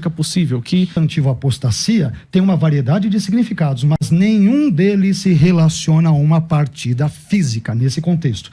possível que substantivo apostasia tem uma variedade de significados, mas nenhum deles se relaciona a uma partida física nesse contexto.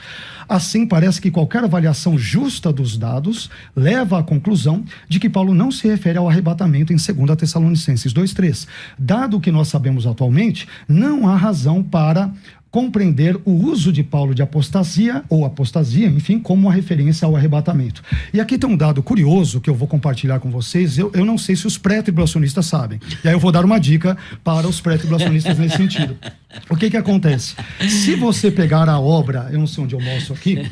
Assim, parece que qualquer avaliação justa dos dados leva à conclusão de que Paulo não se refere ao arrebatamento em 2 Tessalonicenses 2:3. Dado o que nós sabemos atualmente, não há razão para compreender o uso de Paulo de apostasia, ou apostasia, enfim, como uma referência ao arrebatamento. E aqui tem um dado curioso que eu vou compartilhar com vocês, eu não sei se os pré-tribulacionistas sabem, e aí eu vou dar uma dica para os pré-tribulacionistas nesse sentido. O que acontece? Se você pegar a obra, eu não sei onde eu mostro aqui,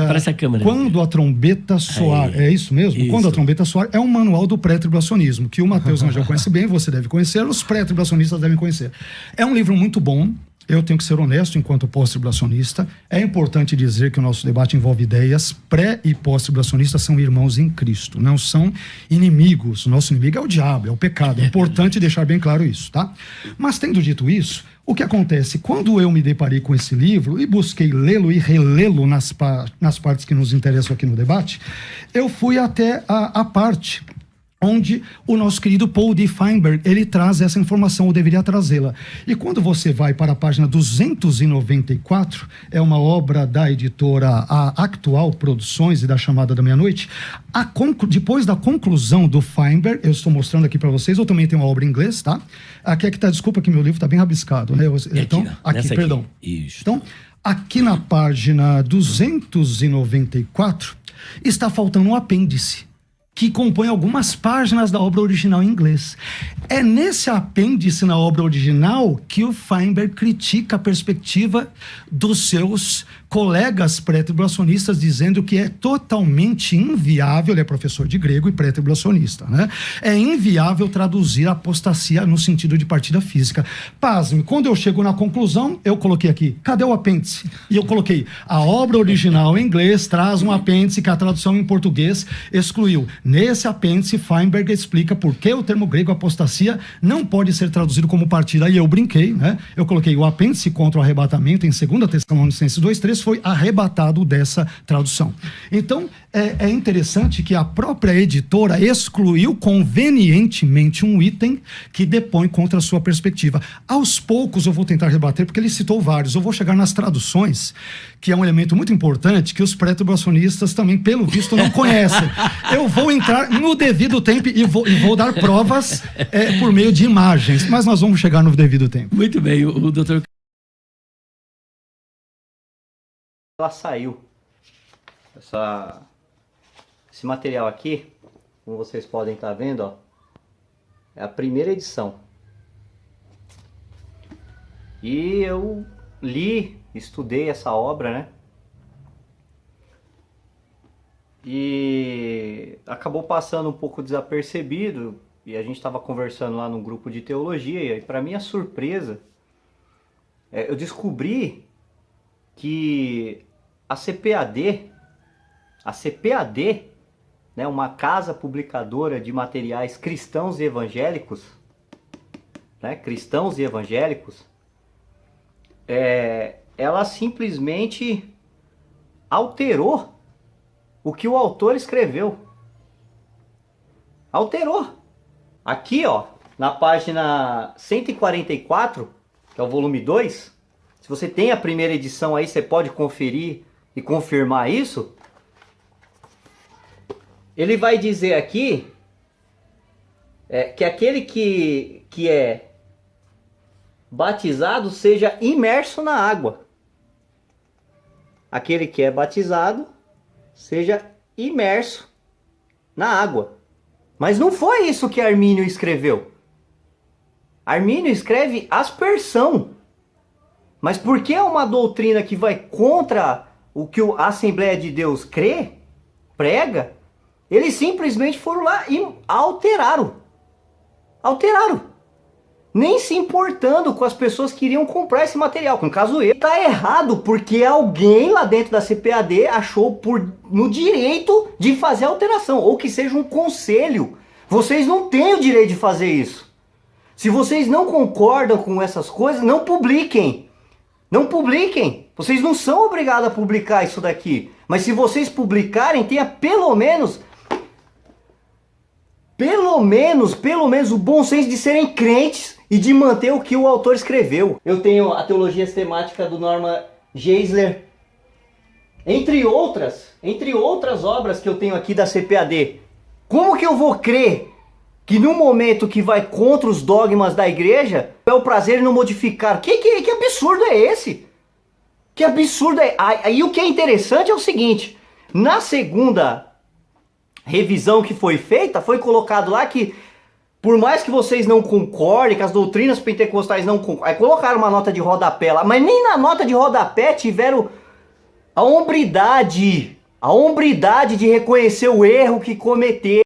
parece a câmera. Quando a trombeta soar, é isso mesmo? Isso. Quando a trombeta soar, é um manual do pré-tribulacionismo, que o Mateus Rangel conhece bem, você deve conhecer, os pré-tribulacionistas devem conhecer. É um livro muito bom. Eu tenho que ser honesto enquanto pós-tribulacionista. É importante dizer que o nosso debate envolve ideias. Pré- e pós-tribulacionistas são irmãos em Cristo, não são inimigos. O nosso inimigo é o diabo, é o pecado. É importante deixar bem claro isso, tá? Mas tendo dito isso, o que acontece? Quando eu me deparei com esse livro e busquei lê-lo e relê-lo nas partes que nos interessam aqui no debate, eu fui até a parte onde o nosso querido Paul D. Feinberg, ele traz essa informação, ou deveria trazê-la. E quando você vai para a página 294, é uma obra da editora Actual Produções e da Chamada da Meia-Noite, depois da conclusão do Feinberg, eu estou mostrando aqui para vocês, eu também tenho uma obra em inglês, tá? Aqui é que tá, desculpa que meu livro está bem rabiscado, né? Então, aqui, perdão. Isso. Então, aqui na página 294, está faltando um apêndice que compõe algumas páginas da obra original em inglês. É nesse apêndice na obra original que o Feinberg critica a perspectiva dos seus colegas pré-tribulacionistas, dizendo que é totalmente inviável, ele é professor de grego e pré-tribulacionista, né? É inviável traduzir a apostasia no sentido de partida física. Pasme, quando eu chego na conclusão, eu coloquei aqui, cadê o apêndice? E eu coloquei, a obra original em inglês traz um apêndice que a tradução em português excluiu. Nesse apêndice, Feinberg explica por que o termo grego apostasia não pode ser traduzido como partida. E eu brinquei, né? Eu coloquei o apêndice contra o arrebatamento em 2 Tessalonicenses 2:3 foi arrebatado dessa tradução. Então, é interessante que a própria editora excluiu convenientemente um item que depõe contra a sua perspectiva. Aos poucos eu vou tentar rebater, porque ele citou vários. Eu vou chegar nas traduções, que é um elemento muito importante que os pré-tribulacionistas também, pelo visto, não conhecem. Eu vou entrar no devido tempo e vou dar provas por meio de imagens, mas nós vamos chegar no devido tempo. Muito bem, o doutor... Ela saiu. Esse material aqui, como vocês podem estar vendo, ó, é a primeira edição. E eu li, estudei essa obra, né? E acabou passando um pouco desapercebido, e a gente estava conversando lá num grupo de teologia, e para minha surpresa, eu descobri que a CPAD, né, uma casa publicadora de materiais cristãos e evangélicos, né, ela simplesmente alterou o que o autor escreveu. Alterou. Aqui, ó, na página 144, que é o volume 2, se você tem a primeira edição aí, você pode conferir e confirmar isso. Ele vai dizer aqui que aquele que é batizado seja imerso na água. Aquele que é batizado seja imerso na água. Mas não foi isso que Armínio escreveu. Armínio escreve aspersão. Mas porque é uma doutrina que vai contra o que a Assembleia de Deus prega, eles simplesmente foram lá e alteraram. Nem se importando com as pessoas que iriam comprar esse material. No caso, ele está errado porque alguém lá dentro da CPAD achou no direito de fazer a alteração. Ou que seja um conselho. Vocês não têm o direito de fazer isso. Se vocês não concordam com essas coisas, não publiquem. Não publiquem. Vocês não são obrigados a publicar isso daqui. Mas se vocês publicarem, tenha pelo menos pelo menos o bom senso de serem crentes e de manter o que o autor escreveu. Eu tenho a teologia sistemática do Norman Geisler, entre outras obras que eu tenho aqui da CPAD. Como que eu vou crer que num momento que vai contra os dogmas da igreja, é o prazer em não modificar? Que absurdo é esse? Que absurdo é... Aí o que é interessante é o seguinte, na segunda revisão que foi feita, foi colocado lá que por mais que vocês não concordem, que as doutrinas pentecostais não concordem, aí colocaram uma nota de rodapé lá, mas nem na nota de rodapé tiveram a hombridade de reconhecer o erro que cometeram.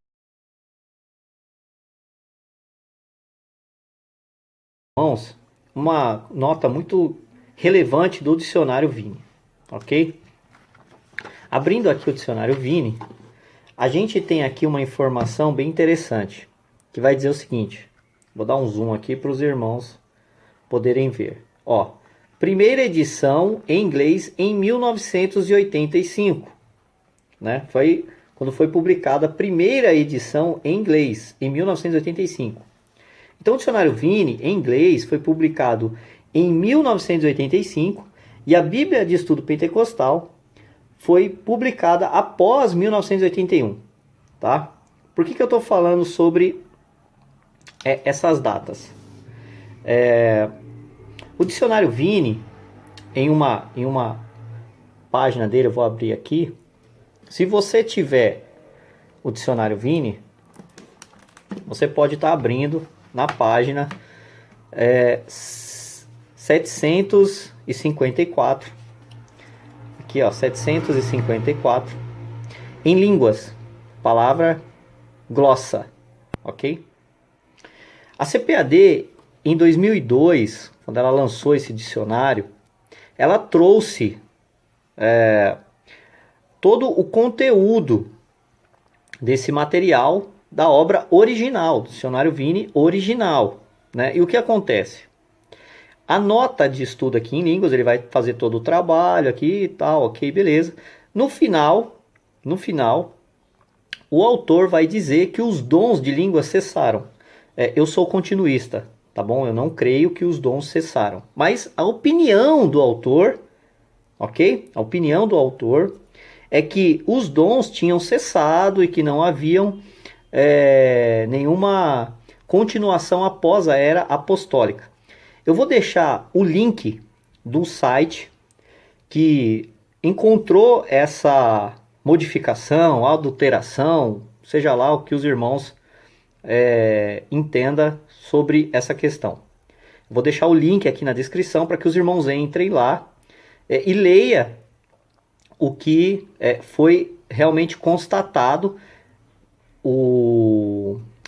Irmãos, uma nota muito relevante do dicionário Vini, ok? Abrindo aqui o dicionário Vini, a gente tem aqui uma informação bem interessante, que vai dizer o seguinte, vou dar um zoom aqui para os irmãos poderem ver. Ó, primeira edição em inglês em 1985, né? Foi quando foi publicada a primeira edição em inglês, em 1985. Então o dicionário Vini, em inglês, foi publicado em 1985 e a Bíblia de Estudo Pentecostal foi publicada após 1981, tá? Por que eu estou falando sobre essas datas? O dicionário Vini, em uma página dele, eu vou abrir aqui. Se você tiver o dicionário Vini, você pode estar abrindo na página 754. Aqui, ó, 754. Em línguas, palavra glossa, ok? A CPAD, em 2002, quando ela lançou esse dicionário, ela trouxe todo o conteúdo desse material da obra original, do dicionário Vini original, né? E o que acontece? A nota de estudo aqui em línguas, ele vai fazer todo o trabalho aqui e tal, ok, beleza. No final, o autor vai dizer que os dons de língua cessaram. Eu sou continuista, tá bom? Eu não creio que os dons cessaram. Mas a opinião do autor, ok? A opinião do autor é que os dons tinham cessado e que não haviam nenhuma continuação após a era apostólica. Eu vou deixar o link do site que encontrou essa modificação, adulteração, seja lá o que os irmãos entendam sobre essa questão. Vou deixar o link aqui na descrição para que os irmãos entrem lá e leia o que foi realmente constatado.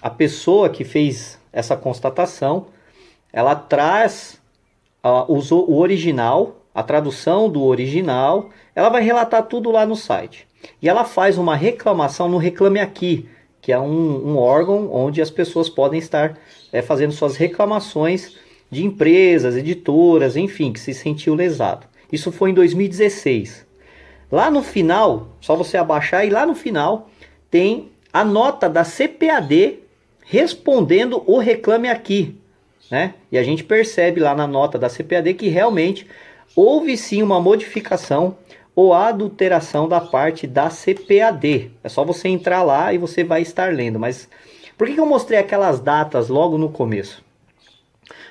A pessoa que fez essa constatação, ela traz o original, a tradução do original, ela vai relatar tudo lá no site. E ela faz uma reclamação no Reclame Aqui, que é um órgão onde as pessoas podem estar fazendo suas reclamações de empresas, editoras, enfim, que se sentiu lesado. Isso foi em 2016. Lá no final, só você abaixar e lá no final tem a nota da CPAD respondendo o Reclame Aqui, né? E a gente percebe lá na nota da CPAD que realmente houve sim uma modificação ou adulteração da parte da CPAD. É só você entrar lá e você vai estar lendo. Mas por que eu mostrei aquelas datas logo no começo?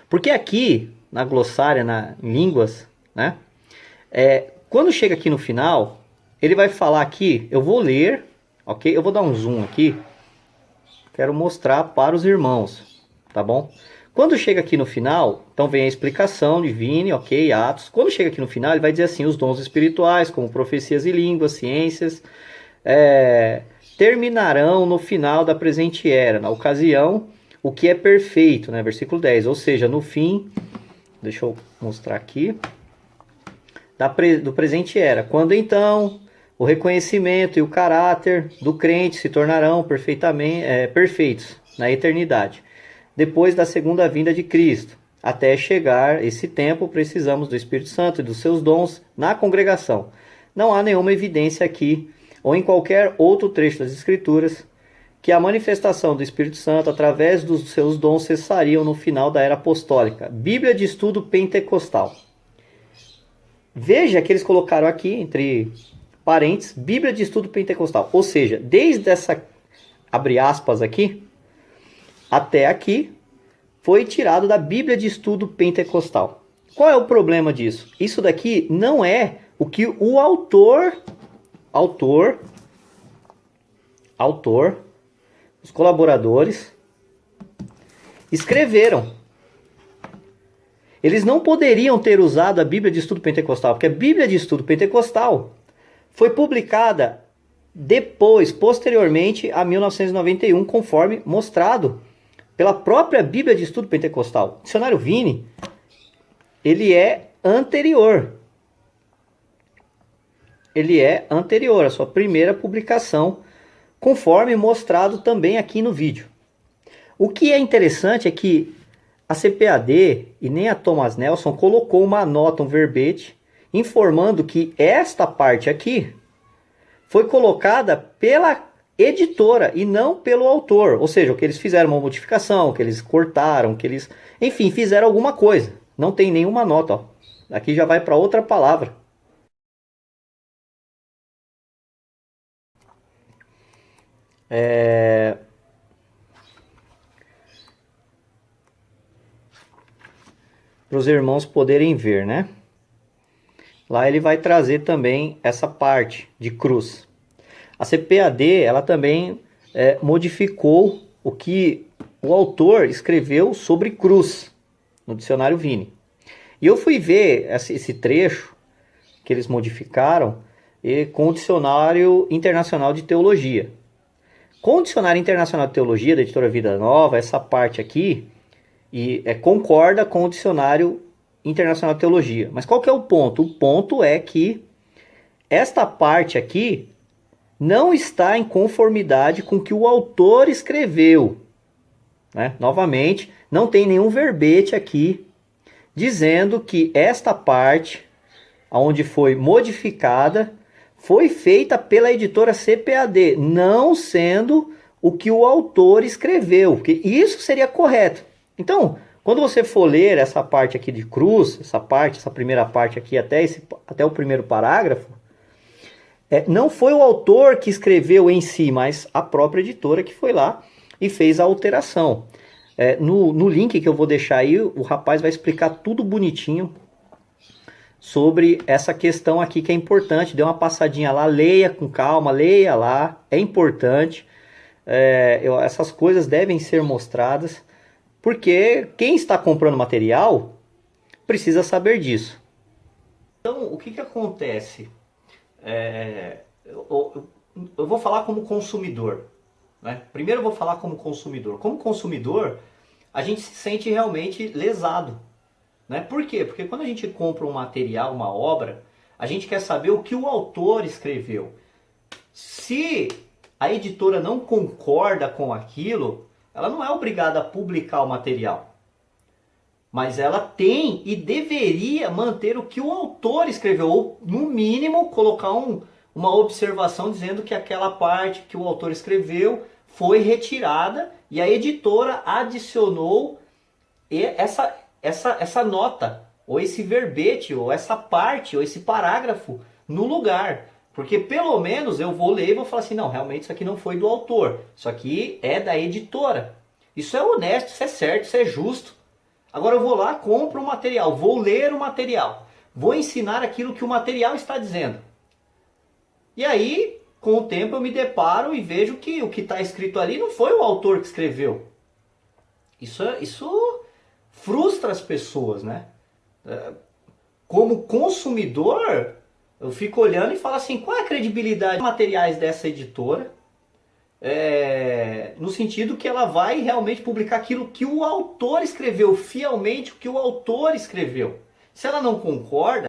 Porque aqui na glossária, em línguas, né? Quando chega aqui no final, ele vai falar aqui, eu vou ler, ok? Eu vou dar um zoom aqui, quero mostrar para os irmãos, tá bom? Quando chega aqui no final, então vem a explicação de Vini, ok, Atos. Quando chega aqui no final, ele vai dizer assim, os dons espirituais, como profecias e línguas, ciências, terminarão no final da presente era, na ocasião, o que é perfeito, né? Versículo 10, ou seja, no fim, deixa eu mostrar aqui, do presente era, quando então o reconhecimento e o caráter do crente se tornarão perfeitos na eternidade. Depois da segunda vinda de Cristo, até chegar esse tempo, precisamos do Espírito Santo e dos seus dons na congregação. Não há nenhuma evidência aqui, ou em qualquer outro trecho das Escrituras, que a manifestação do Espírito Santo através dos seus dons cessariam no final da era apostólica. Bíblia de Estudo Pentecostal. Veja que eles colocaram aqui, entre parênteses, Bíblia de Estudo Pentecostal. Ou seja, desde essa, abre aspas aqui, até aqui, foi tirado da Bíblia de Estudo Pentecostal. Qual é o problema disso? Isso daqui não é o que o autor, os colaboradores escreveram. Eles não poderiam ter usado a Bíblia de Estudo Pentecostal, porque a Bíblia de Estudo Pentecostal foi publicada depois, posteriormente a 1991, conforme mostrado pela própria Bíblia de Estudo Pentecostal. O dicionário Vini, ele é anterior. Ele é anterior à sua primeira publicação, conforme mostrado também aqui no vídeo. O que é interessante é que a CPAD e nem a Thomas Nelson colocou uma nota, um verbete, informando que esta parte aqui foi colocada pela editora e não pelo autor. Ou seja, que eles fizeram uma modificação, que eles cortaram, que eles, enfim, fizeram alguma coisa. Não tem nenhuma nota, ó. Aqui já vai para outra palavra. Para os irmãos poderem ver, né? Lá ele vai trazer também essa parte de cruz. A CPAD, ela também modificou o que o autor escreveu sobre cruz no dicionário Vini. E eu fui ver esse trecho que eles modificaram com o Dicionário Internacional de Teologia. Com o Dicionário Internacional de Teologia da editora Vida Nova, essa parte aqui concorda com o Dicionário Internacional de Teologia. Mas qual que é o ponto? O ponto é que esta parte aqui não está em conformidade com o que o autor escreveu. Né? Novamente, não tem nenhum verbete aqui dizendo que esta parte, onde foi modificada, foi feita pela editora CPAD, não sendo o que o autor escreveu, porque isso seria correto. Então, quando você for ler essa parte aqui de cruz, essa primeira parte aqui até o primeiro parágrafo, não foi o autor que escreveu em si, mas a própria editora que foi lá e fez a alteração. No link que eu vou deixar aí, o rapaz vai explicar tudo bonitinho sobre essa questão aqui que é importante. Dê uma passadinha lá, leia com calma, leia lá, é importante. Essas coisas devem ser mostradas, porque quem está comprando material precisa saber disso. Então, o que acontece? Eu vou falar como consumidor. Né? Primeiro eu vou falar como consumidor. Como consumidor, a gente se sente realmente lesado. Né? Por quê? Porque quando a gente compra um material, uma obra, a gente quer saber o que o autor escreveu. Se a editora não concorda com aquilo, ela não é obrigada a publicar o material. Mas ela tem e deveria manter o que o autor escreveu, ou no mínimo colocar uma observação dizendo que aquela parte que o autor escreveu foi retirada e a editora adicionou essa nota, ou esse verbete, ou essa parte, ou esse parágrafo no lugar. Porque pelo menos eu vou ler e vou falar assim, não, realmente isso aqui não foi do autor, isso aqui é da editora. Isso é honesto, isso é certo, isso é justo. Agora eu vou lá, compro o material, vou ler o material, vou ensinar aquilo que o material está dizendo. E aí, com o tempo eu me deparo e vejo que o que está escrito ali não foi o autor que escreveu. Isso frustra as pessoas, né? Como consumidor, eu fico olhando e falo assim, qual é a credibilidade dos materiais dessa editora? No sentido que ela vai realmente publicar aquilo que o autor escreveu, fielmente o que o autor escreveu. Se ela não concorda,